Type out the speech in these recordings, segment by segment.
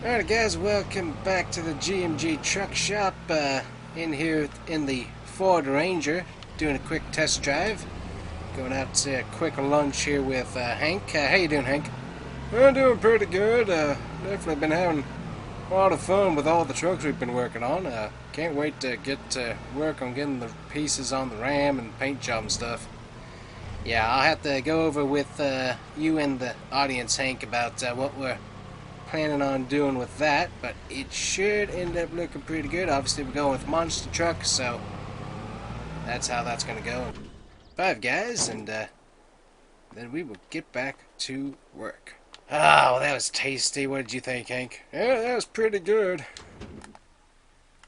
Alright guys, welcome back to the GMG Truck Shop. In here in the Ford Ranger, doing a quick test drive. Going out to a quick lunch here with Hank. How you doing, Hank? I'm doing pretty good. Definitely been having a lot of fun with all the trucks we've been working on. Can't wait to get to work on getting the pieces on the Ram and paint job and stuff. Yeah, I'll have to go over with you and the audience, Hank, about what we're planning on doing with that, but it should end up looking pretty good. Obviously we're going with monster truck, so that's how that's gonna go. 5 guys, and then we will get back to work. Oh, well, that was tasty. What did you think, Hank? Yeah, that was pretty good.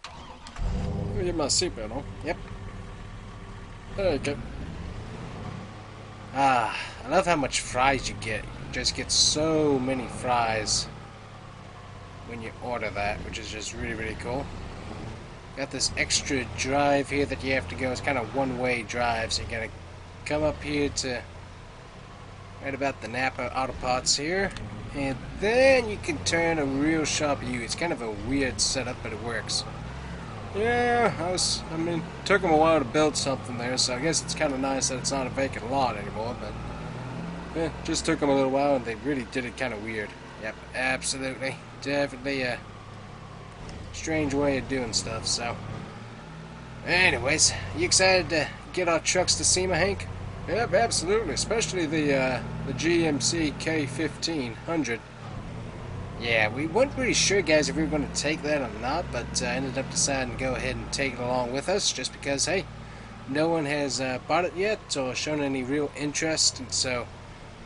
Let me get my seatbelt on. Yep. There you go. I love how much fries you get. You just get so many fries when you order that, which is just really cool. Got this extra drive here that you have to go. It's kind of one-way drive, so you gotta come up here to right about the Napa Auto Parts here, and then you can turn a real sharp U. It's kind of a weird setup, but it works. Yeah, I mean, it took them a while to build something there, so I guess it's kind of nice that it's not a vacant lot anymore, but yeah, just took them a little while, and they really did it kind of weird. Yep, absolutely. Definitely a strange way of doing stuff, so. Anyways, you excited to get our trucks to SEMA, Hank? Yep, absolutely. Especially the GMC K1500. Yeah, we weren't really sure, guys, if we were going to take that or not, but ended up deciding to go ahead and take it along with us, just because, hey, no one has bought it yet or shown any real interest, and so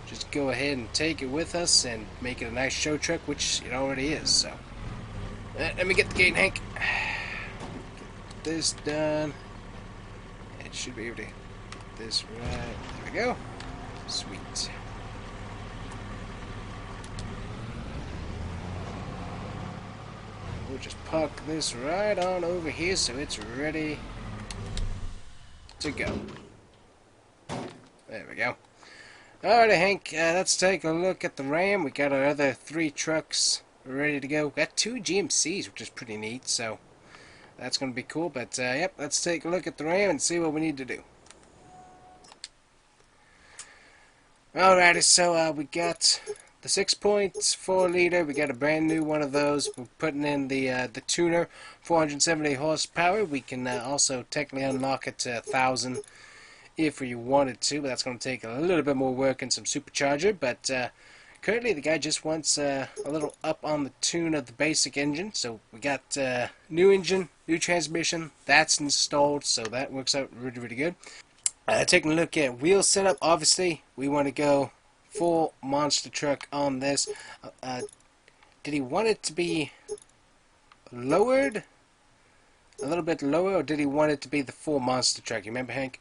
just go ahead and take it with us and make it a nice show truck, which it already is, so. Let me get the gate, Hank. Get this done. It should be able to get this right. There we go. Sweet. We'll just park this right on over here so it's ready to go. There we go. Alrighty, Hank, let's take a look at the Ram. We got our other 3 trucks ready to go. We got 2 GMCs, which is pretty neat, so that's going to be cool. But, yep, let's take a look at the Ram and see what we need to do. Alrighty, so we got the 6.4 liter. We got a brand new one of those. We're putting in the tuner, 470 horsepower. We can also technically unlock it to 1,000. If you wanted to, but that's going to take a little bit more work and some supercharger, but currently the guy just wants a little up on the tune of the basic engine, so we got new engine, new transmission, that's installed, so that works out really good. Taking a look at wheel setup, obviously we want to go full monster truck on this. Did he want it to be lowered? A little bit lower, or did he want it to be the full monster truck? You remember, Hank?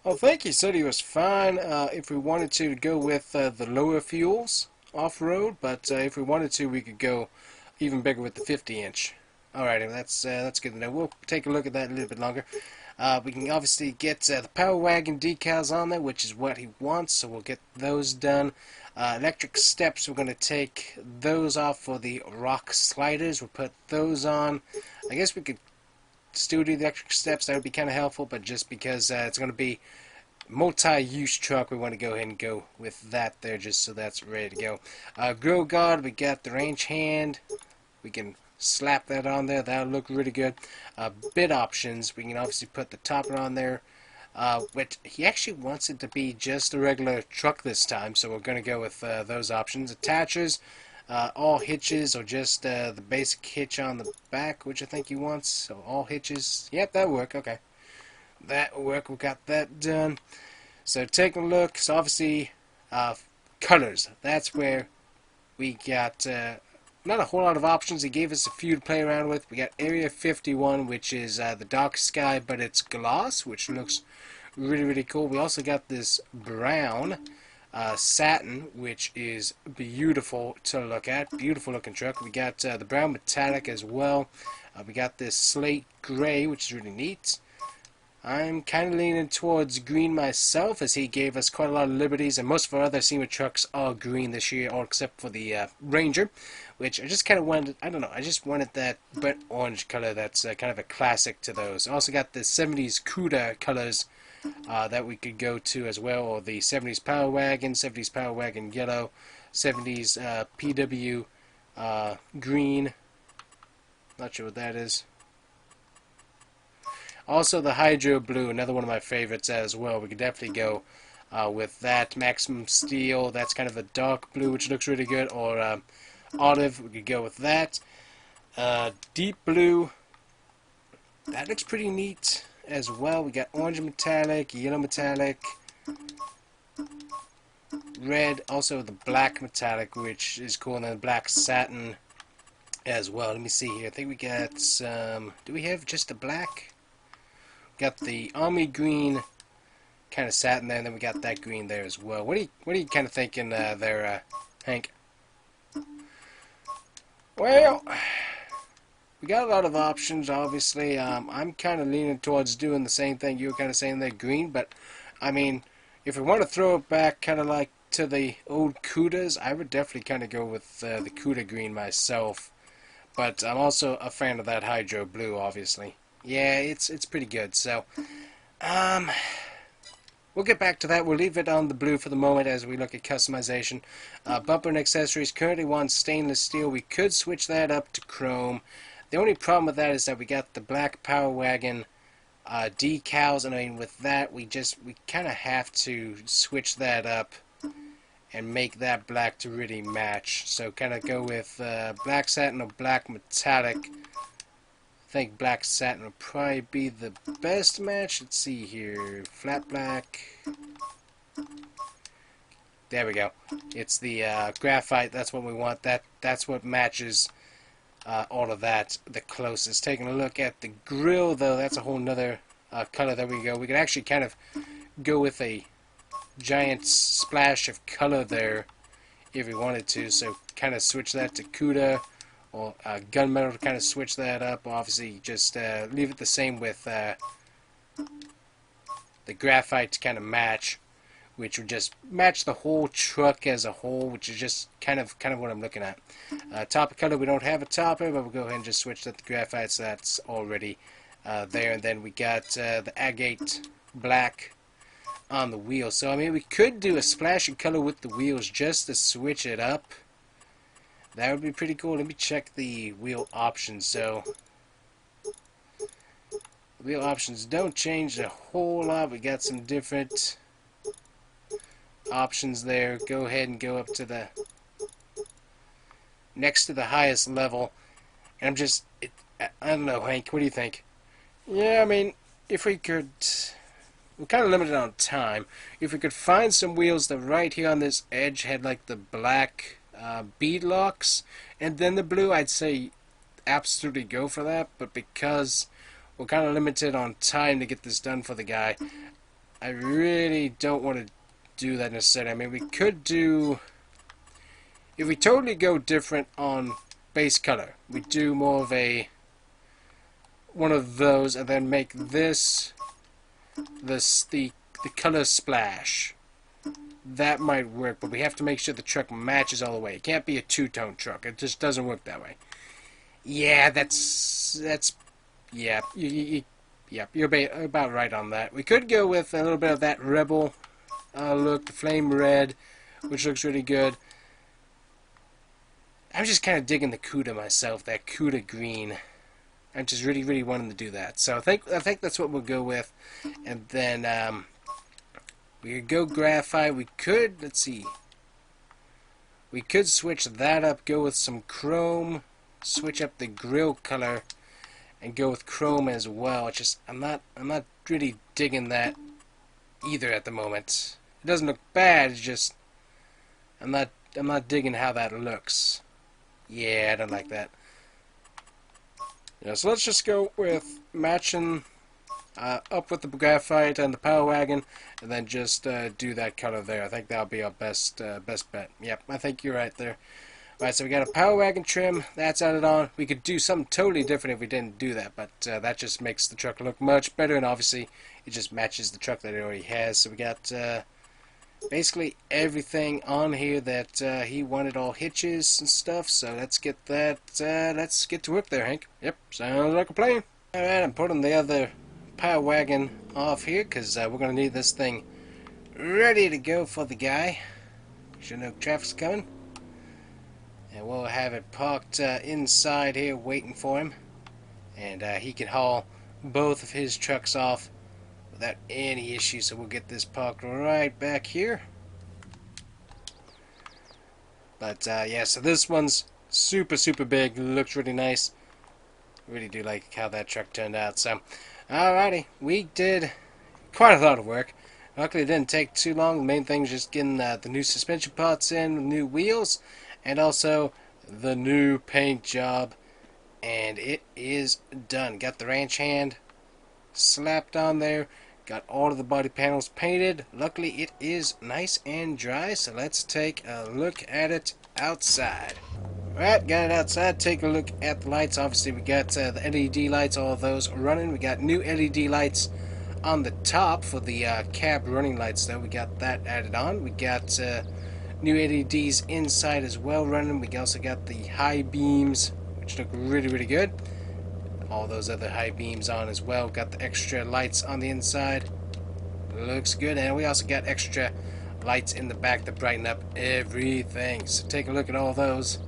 I think he said he was fine if we wanted to go with the lower fuels off-road, but if we wanted to, we could go even bigger with the 50-inch. Alrighty, that's good to know. We'll take a look at that a little bit longer. We can obviously get the Power Wagon decals on there, which is what he wants, so we'll get those done. Electric steps, we're going to take those off for the rock sliders. We'll put those on. I guess we could still do the electric steps. That would be kind of helpful, but just because it's going to be multi-use truck, we want to go ahead and go with that there, just so that's ready to go. Grill guard, we got the range hand. We can slap that on there. That'll look really good. Bit options, we can obviously put the topper on there. But he actually wants it to be just a regular truck this time, so we're going to go with those options. Attachers, all hitches, or just the basic hitch on the back, which I think he wants. So all hitches. Yep, that'll work. Okay. That'll work. We got that done. So taking a look. So obviously, colors. That's where we got not a whole lot of options. He gave us a few to play around with. We got Area 51, which is the dark sky, but it's gloss, which looks really cool. We also got this brown satin, which is beautiful to look at. Beautiful looking truck. We got the brown metallic as well. We got this slate gray, which is really neat. I'm kind of leaning towards green myself, as he gave us quite a lot of liberties, and most of our other SEMA trucks are green this year, all except for the Ranger, which I just kind of wanted, I don't know, I just wanted that burnt orange color that's kind of a classic to those. I also got the 70s CUDA colors that we could go to as well, or the 70s Power Wagon, 70s Power Wagon yellow, 70s PW green, not sure what that is. Also the Hydro Blue, another one of my favorites as well. We could definitely go with that. Maximum Steel, that's kind of a dark blue, which looks really good. Or Olive, we could go with that. Deep Blue, that looks pretty neat as well. We got Orange Metallic, Yellow Metallic, Red, also the Black Metallic, which is cool, and then Black Satin as well. Let me see here. I think we got some... Do we have just the black? Got the Army Green kind of satin there, and then we got that green there as well. What are you kind of thinking there, Hank? Well, we got a lot of options, obviously. I'm kind of leaning towards doing the same thing you were kind of saying there, green, but, I mean, if we want to throw it back kind of like to the old CUDAs, I would definitely kind of go with the CUDA green myself. But I'm also a fan of that Hydro Blue, obviously. Yeah, it's pretty good. So, we'll get back to that. We'll leave it on the blue for the moment as we look at customization. Bumper and accessories currently want stainless steel. We could switch that up to chrome. The only problem with that is that we got the black Power Wagon decals, and I mean with that we kind of have to switch that up and make that black to really match. So kind of go with black satin or black metallic. I think black satin would probably be the best match. Let's see here. Flat black. There we go. It's the graphite. That's what we want. That's what matches all of that the closest. Taking a look at the grill, though, that's a whole nother color. There we go. We could actually kind of go with a giant splash of color there if we wanted to. So kind of switch that to CUDA. Or gunmetal to kind of switch that up. Obviously, just leave it the same with the graphite to kind of match, which would just match the whole truck as a whole, which is just kind of what I'm looking at. Topper color, we don't have a topper, but we'll go ahead and just switch that to graphite, so that's already there. And then we got the agate black on the wheels. So I mean, we could do a splash of color with the wheels just to switch it up. That would be pretty cool. Let me check the wheel options. So, the wheel options don't change a whole lot. We got some different options there. Go ahead and go up to the next to the highest level. And I'm just, I don't know, Hank, what do you think? Yeah, I mean, if we could, we're kind of limited on time. If we could find some wheels that right here on this edge had like the black bead locks and then the blue, I'd say absolutely go for that, but because we're kind of limited on time to get this done for the guy, I really don't want to do that necessarily. I mean, we could do, if we totally go different on base color, we do more of a one of those and then make this the color splash. That might work, but we have to make sure the truck matches all the way. It can't be a two-tone truck. It just doesn't work that way. Yeah, yeah, you're about right on that. We could go with a little bit of that Rebel look, the flame red, which looks really good. I'm just kind of digging the CUDA myself, that CUDA green. I'm just really wanting to do that. So I think that's what we'll go with, and then we could go graphite. We could, let's see, we could switch that up, go with some chrome, switch up the grill color, and go with chrome as well. It's just I'm not really digging that either at the moment. It doesn't look bad. It's just I'm not digging how that looks. Yeah, I don't like that. Yeah, so let's just go with matching up with the graphite and the Power Wagon, and then just do that color there. I think that'll be our best bet. Yep, I think you're right there. Alright, so we got a Power Wagon trim. That's added on. We could do something totally different if we didn't do that, but that just makes the truck look much better, and obviously it just matches the truck that it already has. So we got basically everything on here that he wanted, all hitches and stuff. So let's get that. Let's get to work there, Hank. Yep, sounds like a plan. All right, I'm putting the other Power Wagon off here because we're gonna need this thing ready to go for the guy. Should know traffic's coming, and we'll have it parked inside here waiting for him, and he can haul both of his trucks off without any issue. So we'll get this parked right back here. But yeah, so this one's super big, looks really nice. Really do like how that truck turned out. So alrighty, we did quite a lot of work. Luckily it didn't take too long. The main thing is just getting the new suspension parts in, new wheels, and also the new paint job, and it is done. Got the ranch hand slapped on there, got all of the body panels painted. Luckily it is nice and dry, so let's take a look at it outside. Alright, got it outside. Take a look at the lights. Obviously we got the LED lights, all of those running. We got new LED lights on the top for the cab running lights though. We got that added on. We got new LEDs inside as well running. We also got the high beams, which look really good. All those other high beams on as well. Got the extra lights on the inside. Looks good. And we also got extra lights in the back to brighten up everything. So take a look at all those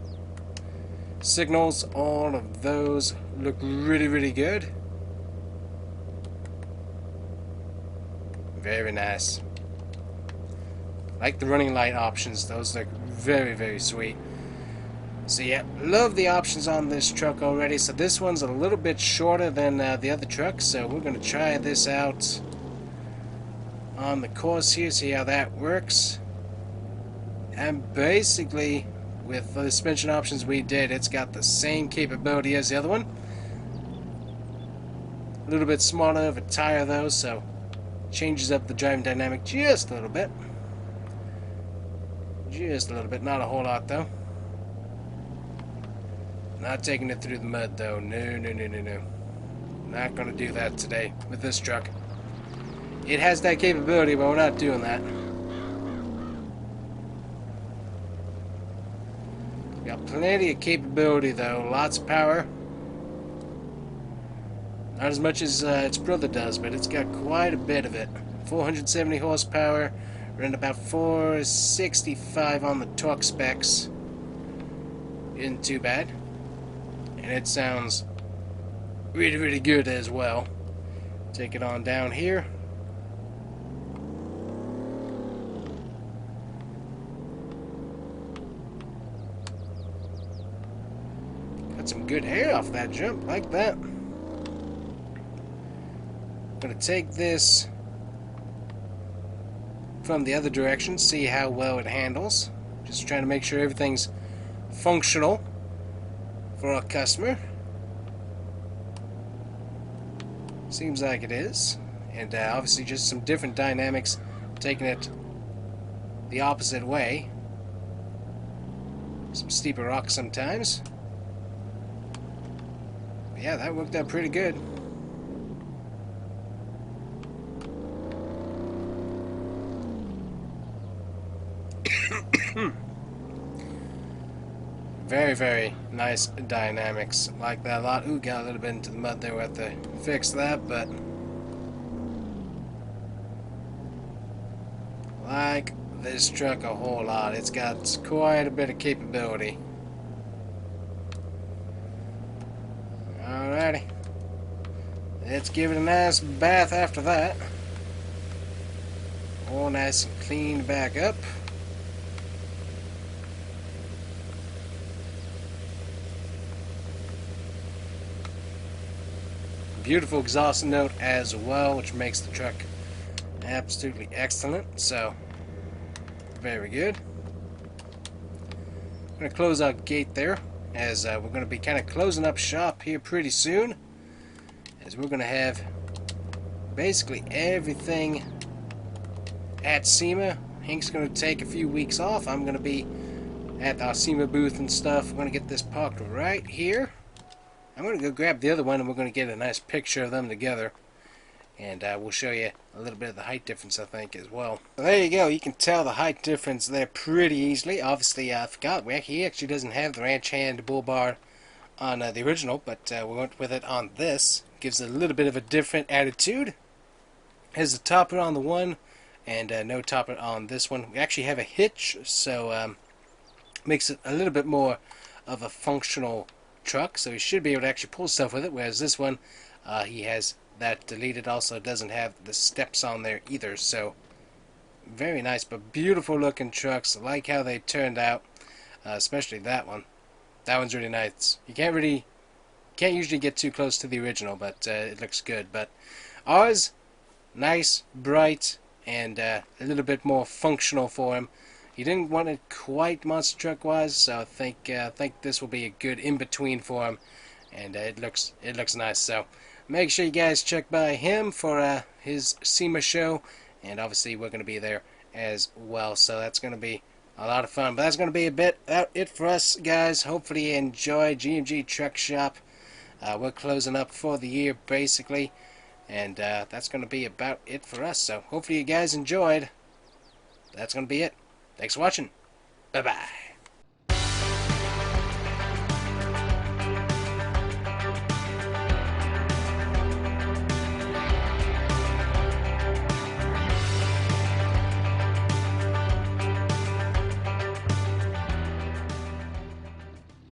signals. All of those look really good. Very nice. Like the running light options. Those look very sweet. So yeah, love the options on this truck already. So this one's a little bit shorter than the other truck, so we're going to try this out on the course here, see how that works. And basically with the suspension options we did, it's got the same capability as the other one. A little bit smaller of a tire though, so changes up the driving dynamic just a little bit. Just a little bit, not a whole lot though. Not taking it through the mud though. No. Not gonna do that today with this truck. It has that capability, but we're not doing that. Got plenty of capability though, lots of power. Not as much as its brother does, but it's got quite a bit of it. 470 horsepower, running about 465 on the torque specs. Isn't too bad. And it sounds really good as well. Take it on down here. Got some good hair off that jump, like that. I'm going to take this from the other direction, see how well it handles. Just trying to make sure everything's functional for our customer. Seems like it is. And obviously just some different dynamics, taking it the opposite way. Some steeper rocks sometimes. But yeah, that worked out pretty good. Very nice dynamics. Like that a lot. Ooh, got a little bit into the mud there. We'll have to fix that, but like this truck a whole lot. It's got quite a bit of capability. Alrighty. Let's give it a nice bath after that. All nice and cleaned back up. Beautiful exhaust note as well, which makes the truck absolutely excellent. So, very good. I'm going to close our gate there, as we're going to be kind of closing up shop here pretty soon, as we're going to have basically everything at SEMA. Hank's going to take a few weeks off. I'm going to be at our SEMA booth and stuff. We're going to get this parked right here. I'm going to go grab the other one, and we're going to get a nice picture of them together and we'll show you a little bit of the height difference, I think, as well. So there you go. You can tell the height difference there pretty easily. Obviously, I forgot, he actually doesn't have the ranch hand bull bar on the original, but we went with it on this. Gives it a little bit of a different attitude. Has a topper on the one, and no topper on this one. We actually have a hitch, so makes it a little bit more of a functional truck, so he should be able to actually pull stuff with it, whereas this one, he has that deleted. Also doesn't have the steps on there either, so very nice, but beautiful looking trucks. I like how they turned out, especially that one. That one's really nice. You can't usually get too close to the original, but it looks good. But ours, nice, bright, and a little bit more functional for him. He didn't want it quite monster truck wise, so I think this will be a good in between for him, and it looks nice. So make sure you guys check by him for his SEMA show, and obviously we're going to be there as well. So that's going to be a lot of fun. But that's going to be it for us, guys. Hopefully you enjoy GMG Truck Shop. We're closing up for the year basically, and that's going to be about it for us. So hopefully you guys enjoyed. That's going to be it. Thanks for watching. Bye-bye.